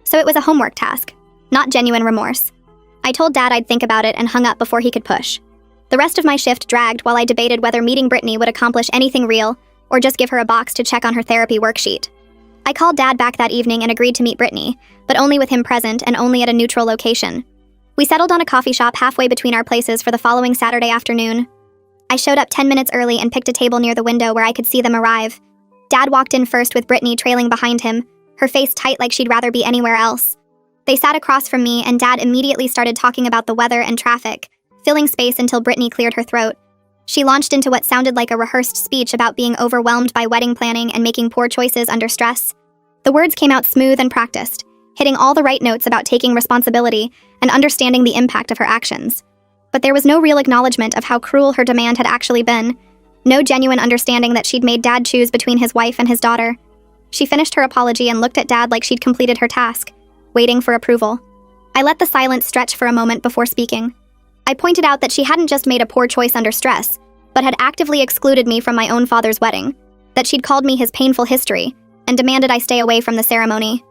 So it was a homework task, not genuine remorse. I told Dad I'd think about it and hung up before he could push. The rest of my shift dragged while I debated whether meeting Brittany would accomplish anything real or just give her a box to check on her therapy worksheet. I called Dad back that evening and agreed to meet Brittany, but only with him present and only at a neutral location. We settled on a coffee shop halfway between our places for the following Saturday afternoon. I showed up 10 minutes early and picked a table near the window where I could see them arrive. Dad walked in first with Brittany trailing behind him, her face tight like she'd rather be anywhere else. They sat across from me and Dad immediately started talking about the weather and traffic, filling space until Brittany cleared her throat. She launched into what sounded like a rehearsed speech about being overwhelmed by wedding planning and making poor choices under stress. The words came out smooth and practiced, hitting all the right notes about taking responsibility and understanding the impact of her actions. But there was no real acknowledgement of how cruel her demand had actually been, no genuine understanding that she'd made Dad choose between his wife and his daughter. She finished her apology and looked at Dad like she'd completed her task, waiting for approval. I let the silence stretch for a moment before speaking. I pointed out that she hadn't just made a poor choice under stress, but had actively excluded me from my own father's wedding, that she'd called me his painful history, and demanded I stay away from the ceremony.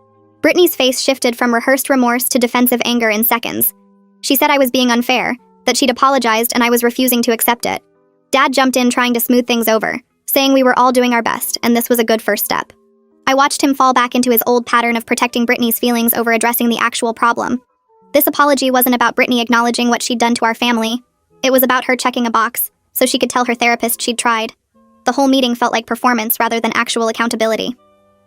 Brittany's face shifted from rehearsed remorse to defensive anger in seconds. She said I was being unfair, that she'd apologized and I was refusing to accept it. Dad jumped in trying to smooth things over, saying we were all doing our best and this was a good first step. I watched him fall back into his old pattern of protecting Brittany's feelings over addressing the actual problem. This apology wasn't about Brittany acknowledging what she'd done to our family. It was about her checking a box, so she could tell her therapist she'd tried. The whole meeting felt like performance rather than actual accountability.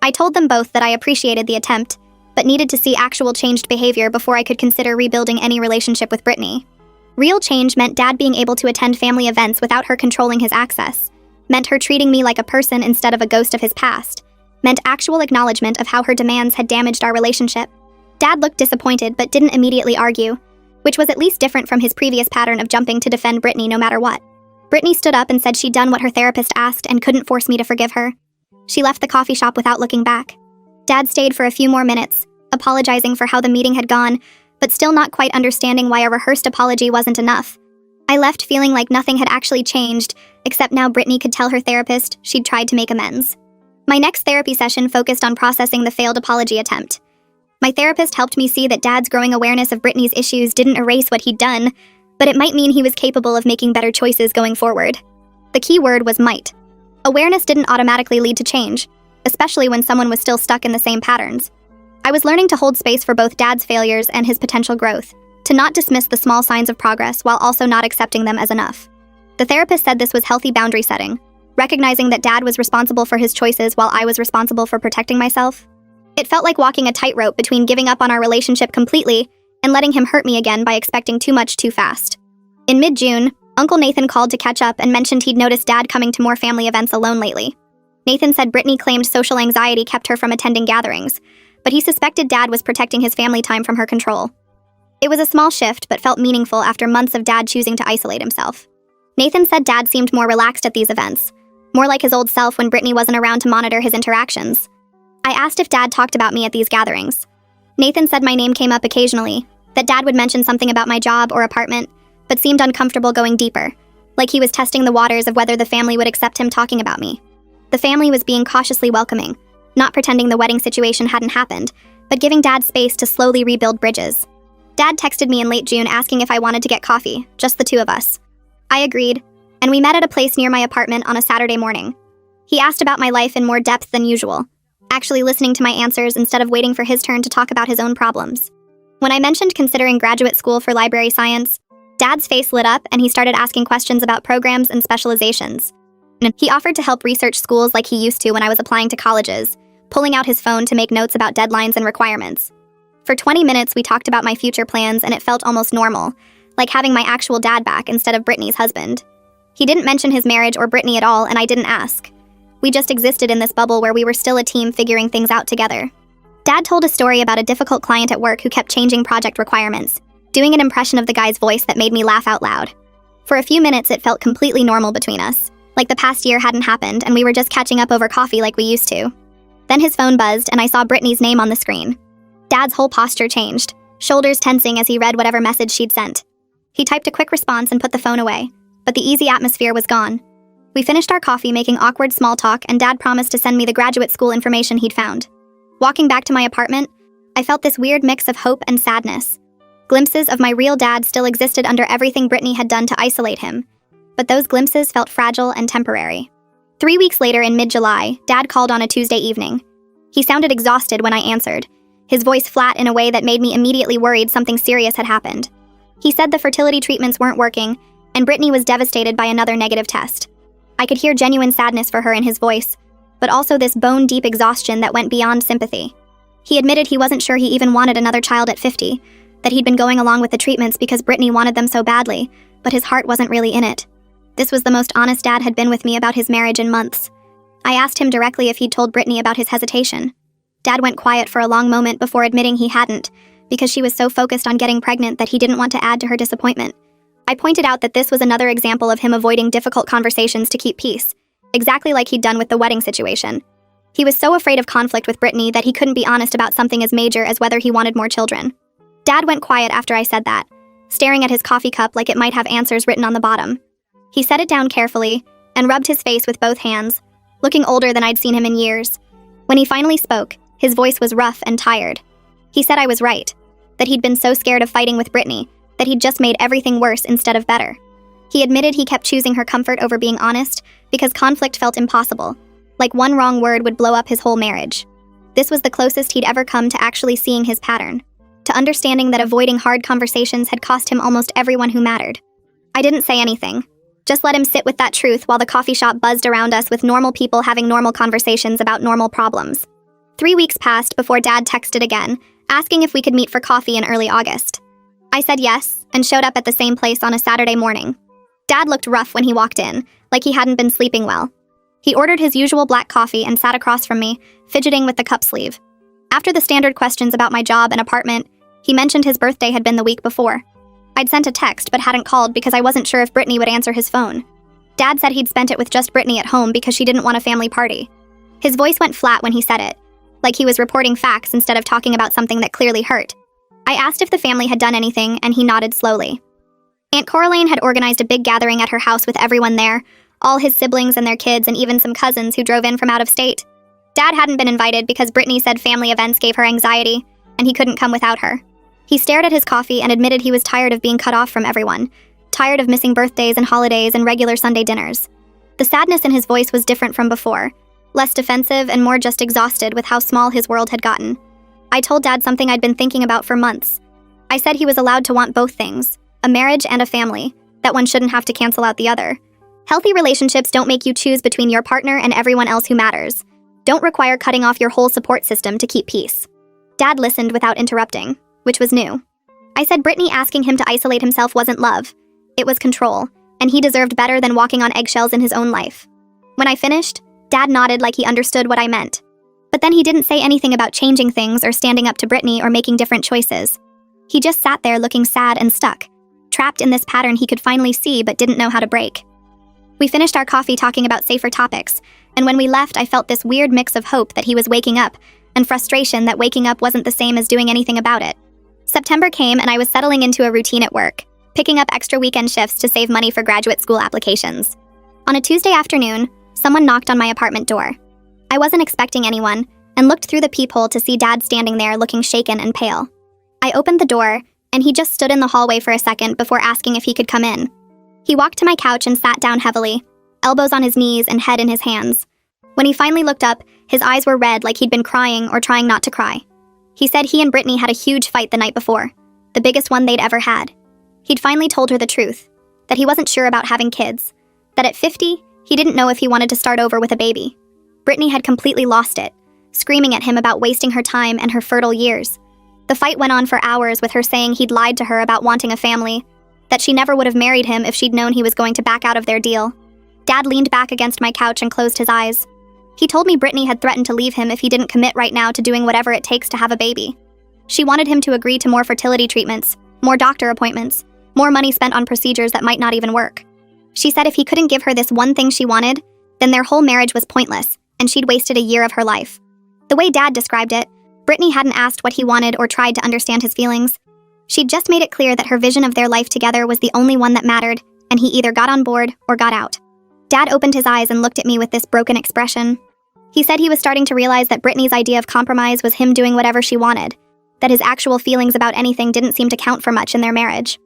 I told them both that I appreciated the attempt, but needed to see actual changed behavior before I could consider rebuilding any relationship with Brittany. Real change meant Dad being able to attend family events without her controlling his access, meant her treating me like a person instead of a ghost of his past, meant actual acknowledgement of how her demands had damaged our relationship. Dad looked disappointed but didn't immediately argue, which was at least different from his previous pattern of jumping to defend Brittany no matter what. Brittany stood up and said she'd done what her therapist asked and couldn't force me to forgive her. She left the coffee shop without looking back. Dad stayed for a few more minutes, apologizing for how the meeting had gone, but still not quite understanding why a rehearsed apology wasn't enough. I left feeling like nothing had actually changed, except now Brittany could tell her therapist she'd tried to make amends. My next therapy session focused on processing the failed apology attempt. My therapist helped me see that Dad's growing awareness of Brittany's issues didn't erase what he'd done, but it might mean he was capable of making better choices going forward. The key word was might. Awareness didn't automatically lead to change, especially when someone was still stuck in the same patterns. I was learning to hold space for both Dad's failures and his potential growth, to not dismiss the small signs of progress while also not accepting them as enough. The therapist said this was healthy boundary setting, recognizing that Dad was responsible for his choices while I was responsible for protecting myself. It felt like walking a tightrope between giving up on our relationship completely and letting him hurt me again by expecting too much too fast. In mid-June, Uncle Nathan called to catch up and mentioned he'd noticed Dad coming to more family events alone lately. Nathan said Brittany claimed social anxiety kept her from attending gatherings, but he suspected Dad was protecting his family time from her control. It was a small shift, but felt meaningful after months of Dad choosing to isolate himself. Nathan said Dad seemed more relaxed at these events, more like his old self when Brittany wasn't around to monitor his interactions. I asked if Dad talked about me at these gatherings. Nathan said my name came up occasionally, that Dad would mention something about my job or apartment, but seemed uncomfortable going deeper, like he was testing the waters of whether the family would accept him talking about me. The family was being cautiously welcoming, not pretending the wedding situation hadn't happened, but giving Dad space to slowly rebuild bridges. Dad texted me in late June asking if I wanted to get coffee, just the two of us. I agreed, and we met at a place near my apartment on a Saturday morning. He asked about my life in more depth than usual, actually listening to my answers instead of waiting for his turn to talk about his own problems. When I mentioned considering graduate school for library science, Dad's face lit up and he started asking questions about programs and specializations. He offered to help research schools like he used to when I was applying to colleges, pulling out his phone to make notes about deadlines and requirements. For 20 minutes, we talked about my future plans and it felt almost normal, like having my actual dad back instead of Brittany's husband. He didn't mention his marriage or Brittany at all, and I didn't ask. We just existed in this bubble where we were still a team figuring things out together. Dad told a story about a difficult client at work who kept changing project requirements, doing an impression of the guy's voice that made me laugh out loud. For a few minutes, it felt completely normal between us, like the past year hadn't happened and we were just catching up over coffee like we used to. Then his phone buzzed and I saw Brittany's name on the screen. Dad's whole posture changed, shoulders tensing as he read whatever message she'd sent. He typed a quick response and put the phone away, but the easy atmosphere was gone. We finished our coffee making awkward small talk and Dad promised to send me the graduate school information he'd found. Walking back to my apartment, I felt this weird mix of hope and sadness. Glimpses of my real dad still existed under everything Brittany had done to isolate him, but those glimpses felt fragile and temporary. 3 weeks later in mid-July, Dad called on a Tuesday evening. He sounded exhausted when I answered, his voice flat in a way that made me immediately worried something serious had happened. He said the fertility treatments weren't working, and Brittany was devastated by another negative test. I could hear genuine sadness for her in his voice, but also this bone-deep exhaustion that went beyond sympathy. He admitted he wasn't sure he even wanted another child at 50, that he'd been going along with the treatments because Brittany wanted them so badly, but his heart wasn't really in it. This was the most honest Dad had been with me about his marriage in months. I asked him directly if he'd told Brittany about his hesitation. Dad went quiet for a long moment before admitting he hadn't, because she was so focused on getting pregnant that he didn't want to add to her disappointment. I pointed out that this was another example of him avoiding difficult conversations to keep peace, exactly like he'd done with the wedding situation. He was so afraid of conflict with Brittany that he couldn't be honest about something as major as whether he wanted more children. Dad went quiet after I said that, staring at his coffee cup like it might have answers written on the bottom. He set it down carefully and rubbed his face with both hands, looking older than I'd seen him in years. When he finally spoke, his voice was rough and tired. He said I was right, that he'd been so scared of fighting with Brittany that he'd just made everything worse instead of better. He admitted he kept choosing her comfort over being honest because conflict felt impossible, like one wrong word would blow up his whole marriage. This was the closest he'd ever come to actually seeing his pattern, to understanding that avoiding hard conversations had cost him almost everyone who mattered. I didn't say anything, just let him sit with that truth while the coffee shop buzzed around us with normal people having normal conversations about normal problems. 3 weeks passed before Dad texted again, asking if we could meet for coffee in early August. I said yes, and showed up at the same place on a Saturday morning. Dad looked rough when he walked in, like he hadn't been sleeping well. He ordered his usual black coffee and sat across from me, fidgeting with the cup sleeve. After the standard questions about my job and apartment, he mentioned his birthday had been the week before. I'd sent a text but hadn't called because I wasn't sure if Brittany would answer his phone. Dad said he'd spent it with just Brittany at home because she didn't want a family party. His voice went flat when he said it, like he was reporting facts instead of talking about something that clearly hurt. I asked if the family had done anything, and he nodded slowly. Aunt Coraline had organized a big gathering at her house with everyone there, all his siblings and their kids and even some cousins who drove in from out of state. Dad hadn't been invited because Brittany said family events gave her anxiety, and he couldn't come without her. He stared at his coffee and admitted he was tired of being cut off from everyone, tired of missing birthdays and holidays and regular Sunday dinners. The sadness in his voice was different from before, less defensive and more just exhausted with how small his world had gotten. I told Dad something I'd been thinking about for months. I said he was allowed to want both things, a marriage and a family, that one shouldn't have to cancel out the other. Healthy relationships don't make you choose between your partner and everyone else who matters. Don't require cutting off your whole support system to keep peace. Dad listened without interrupting, which was new. I said Brittany asking him to isolate himself wasn't love. It was control, and he deserved better than walking on eggshells in his own life. When I finished, Dad nodded like he understood what I meant. But then he didn't say anything about changing things or standing up to Brittany or making different choices. He just sat there looking sad and stuck, trapped in this pattern he could finally see but didn't know how to break. We finished our coffee talking about safer topics, and when we left I felt this weird mix of hope that he was waking up and frustration that waking up wasn't the same as doing anything about it. September came and I was settling into a routine at work, picking up extra weekend shifts to save money for graduate school applications. On a Tuesday afternoon, someone knocked on my apartment door. I wasn't expecting anyone, and looked through the peephole to see Dad standing there looking shaken and pale. I opened the door, and he just stood in the hallway for a second before asking if he could come in. He walked to my couch and sat down heavily, elbows on his knees and head in his hands. When he finally looked up, his eyes were red like he'd been crying or trying not to cry. He said he and Brittany had a huge fight the night before, the biggest one they'd ever had. He'd finally told her the truth, that he wasn't sure about having kids, that at 50, he didn't know if he wanted to start over with a baby. Brittany had completely lost it, screaming at him about wasting her time and her fertile years. The fight went on for hours with her saying he'd lied to her about wanting a family, that she never would have married him if she'd known he was going to back out of their deal. Dad leaned back against my couch and closed his eyes. He told me Brittany had threatened to leave him if he didn't commit right now to doing whatever it takes to have a baby. She wanted him to agree to more fertility treatments, more doctor appointments, more money spent on procedures that might not even work. She said if he couldn't give her this one thing she wanted, then their whole marriage was pointless, and she'd wasted a year of her life. The way Dad described it, Brittany hadn't asked what he wanted or tried to understand his feelings. She'd just made it clear that her vision of their life together was the only one that mattered, and he either got on board or got out. Dad opened his eyes and looked at me with this broken expression. He said he was starting to realize that Brittany's idea of compromise was him doing whatever she wanted, that his actual feelings about anything didn't seem to count for much in their marriage.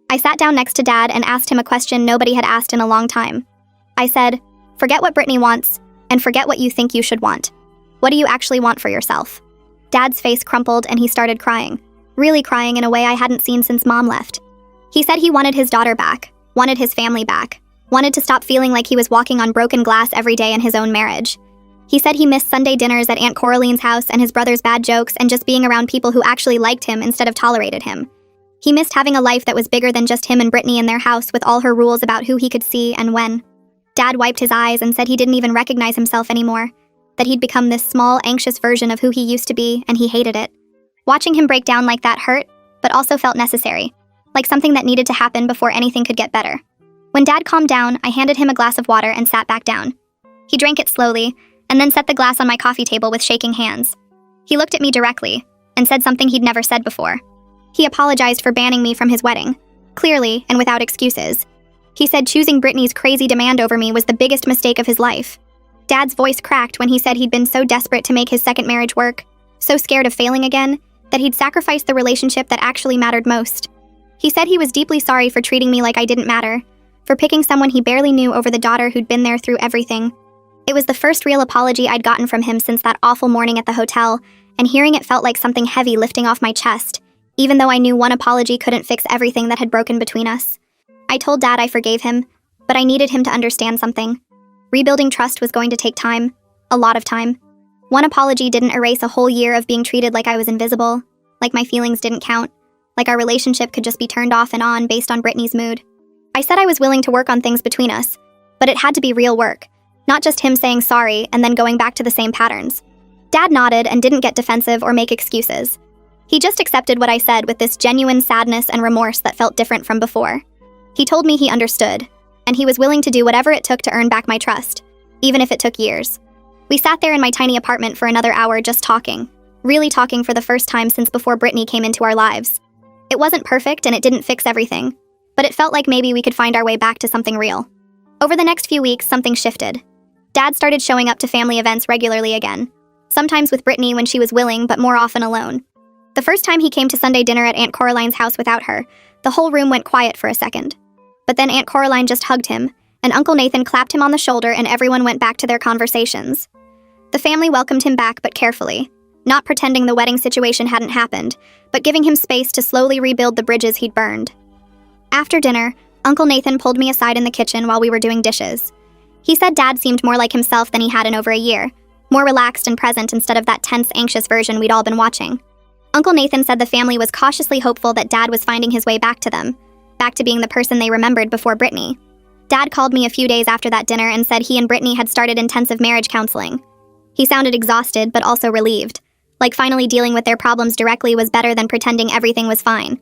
I sat down next to Dad and asked him a question nobody had asked in a long time. I said, "Forget what Brittany wants, and forget what you think you should want. What do you actually want for yourself?" Dad's face crumpled and he started crying, really crying in a way I hadn't seen since Mom left. He said he wanted his daughter back, wanted his family back, wanted to stop feeling like he was walking on broken glass every day in his own marriage. He said he missed Sunday dinners at Aunt Coraline's house and his brother's bad jokes and just being around people who actually liked him instead of tolerated him. He missed having a life that was bigger than just him and Brittany in their house with all her rules about who he could see and when. Dad wiped his eyes and said he didn't even recognize himself anymore, that he'd become this small, anxious version of who he used to be, and he hated it. Watching him break down like that hurt, but also felt necessary, like something that needed to happen before anything could get better. When Dad calmed down, I handed him a glass of water and sat back down. He drank it slowly, and then set the glass on my coffee table with shaking hands. He looked at me directly, and said something he'd never said before. He apologized for banning me from his wedding, clearly and without excuses. He said choosing Brittany's crazy demand over me was the biggest mistake of his life. Dad's voice cracked when he said he'd been so desperate to make his second marriage work, so scared of failing again, that he'd sacrificed the relationship that actually mattered most. He said he was deeply sorry for treating me like I didn't matter, for picking someone he barely knew over the daughter who'd been there through everything. It was the first real apology I'd gotten from him since that awful morning at the hotel, and hearing it felt like something heavy lifting off my chest, even though I knew one apology couldn't fix everything that had broken between us. I told Dad I forgave him, but I needed him to understand something. Rebuilding trust was going to take time, a lot of time. One apology didn't erase a whole year of being treated like I was invisible, like my feelings didn't count, like our relationship could just be turned off and on based on Brittany's mood. I said I was willing to work on things between us, but it had to be real work, not just him saying sorry and then going back to the same patterns. Dad nodded and didn't get defensive or make excuses. He just accepted what I said with this genuine sadness and remorse that felt different from before. He told me he understood, and he was willing to do whatever it took to earn back my trust, even if it took years. We sat there in my tiny apartment for another hour just talking, really talking for the first time since before Brittany came into our lives. It wasn't perfect and it didn't fix everything, but it felt like maybe we could find our way back to something real. Over the next few weeks, something shifted. Dad started showing up to family events regularly again, sometimes with Brittany when she was willing, but more often alone. The first time he came to Sunday dinner at Aunt Coraline's house without her, the whole room went quiet for a second. But then Aunt Coraline just hugged him, and Uncle Nathan clapped him on the shoulder and everyone went back to their conversations. The family welcomed him back but carefully, not pretending the wedding situation hadn't happened, but giving him space to slowly rebuild the bridges he'd burned. After dinner, Uncle Nathan pulled me aside in the kitchen while we were doing dishes. He said Dad seemed more like himself than he had in over a year, more relaxed and present instead of that tense, anxious version we'd all been watching. Uncle Nathan said the family was cautiously hopeful that Dad was finding his way back to them, back to being the person they remembered before Brittany. Dad called me a few days after that dinner and said he and Brittany had started intensive marriage counseling. He sounded exhausted but also relieved, like finally dealing with their problems directly was better than pretending everything was fine.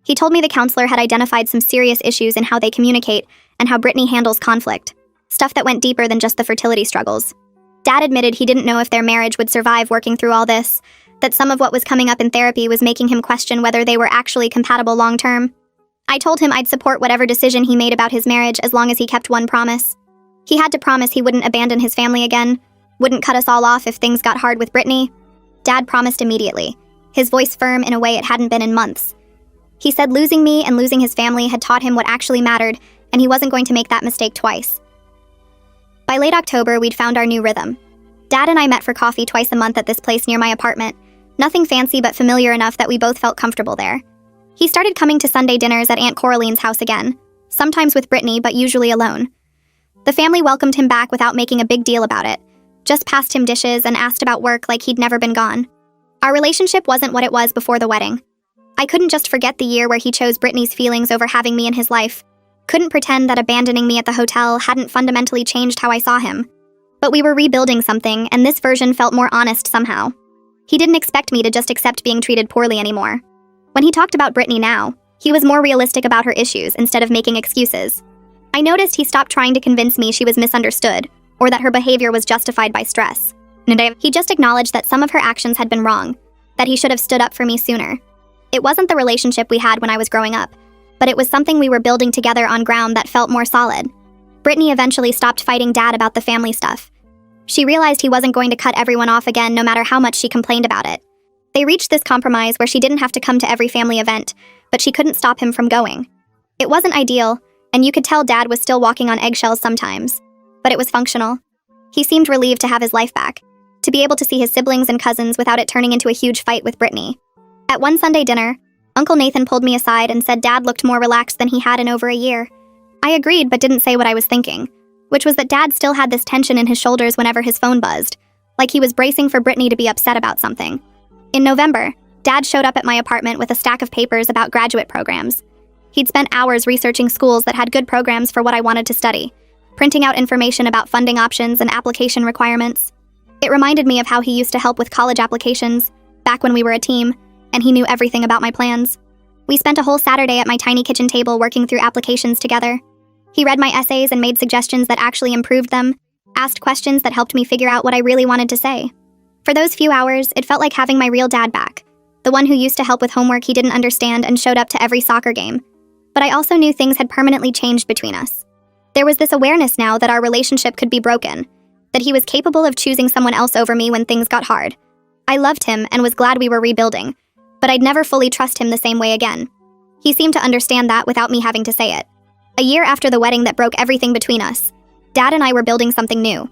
He told me the counselor had identified some serious issues in how they communicate and how Brittany handles conflict, stuff that went deeper than just the fertility struggles. Dad admitted he didn't know if their marriage would survive working through all this, that some of what was coming up in therapy was making him question whether they were actually compatible long-term. I told him I'd support whatever decision he made about his marriage as long as he kept one promise. He had to promise he wouldn't abandon his family again, wouldn't cut us all off if things got hard with Brittany. Dad promised immediately, his voice firm in a way it hadn't been in months. He said losing me and losing his family had taught him what actually mattered, and he wasn't going to make that mistake twice. By late October, we'd found our new rhythm. Dad and I met for coffee twice a month at this place near my apartment, nothing fancy but familiar enough that we both felt comfortable there. He started coming to Sunday dinners at Aunt Coraline's house again, sometimes with Brittany but usually alone. The family welcomed him back without making a big deal about it, just passed him dishes and asked about work like he'd never been gone. Our relationship wasn't what it was before the wedding. I couldn't just forget the year where he chose Brittany's feelings over having me in his life, couldn't pretend that abandoning me at the hotel hadn't fundamentally changed how I saw him. But we were rebuilding something, and this version felt more honest somehow. He didn't expect me to just accept being treated poorly anymore. When he talked about Brittany now, he was more realistic about her issues instead of making excuses. I noticed he stopped trying to convince me she was misunderstood, or that her behavior was justified by stress. He just acknowledged that some of her actions had been wrong, that he should have stood up for me sooner. It wasn't the relationship we had when I was growing up, but it was something we were building together on ground that felt more solid. Brittany eventually stopped fighting Dad about the family stuff. She realized he wasn't going to cut everyone off again no matter how much she complained about it. They reached this compromise where she didn't have to come to every family event, but she couldn't stop him from going. It wasn't ideal, and you could tell Dad was still walking on eggshells sometimes, but it was functional. He seemed relieved to have his life back, to be able to see his siblings and cousins without it turning into a huge fight with Brittany. At one Sunday dinner, Uncle Nathan pulled me aside and said Dad looked more relaxed than he had in over a year. I agreed but didn't say what I was thinking, which was that Dad still had this tension in his shoulders whenever his phone buzzed, like he was bracing for Brittany to be upset about something. In November, Dad showed up at my apartment with a stack of papers about graduate programs. He'd spent hours researching schools that had good programs for what I wanted to study, printing out information about funding options and application requirements. It reminded me of how he used to help with college applications, back when we were a team, and he knew everything about my plans. We spent a whole Saturday at my tiny kitchen table working through applications together. He read my essays and made suggestions that actually improved them, asked questions that helped me figure out what I really wanted to say. For those few hours, it felt like having my real dad back, the one who used to help with homework he didn't understand and showed up to every soccer game. But I also knew things had permanently changed between us. There was this awareness now that our relationship could be broken, that he was capable of choosing someone else over me when things got hard. I loved him and was glad we were rebuilding, but I'd never fully trust him the same way again. He seemed to understand that without me having to say it. A year after the wedding that broke everything between us, Dad and I were building something new.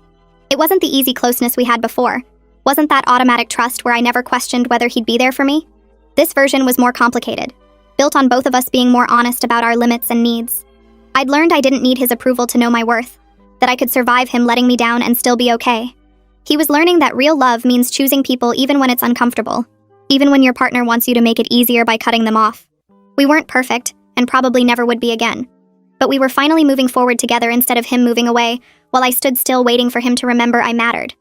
It wasn't the easy closeness we had before. Wasn't that automatic trust where I never questioned whether he'd be there for me? This version was more complicated, built on both of us being more honest about our limits and needs. I'd learned I didn't need his approval to know my worth, that I could survive him letting me down and still be okay. He was learning that real love means choosing people even when it's uncomfortable, even when your partner wants you to make it easier by cutting them off. We weren't perfect, and probably never would be again. But we were finally moving forward together instead of him moving away, while I stood still waiting for him to remember I mattered.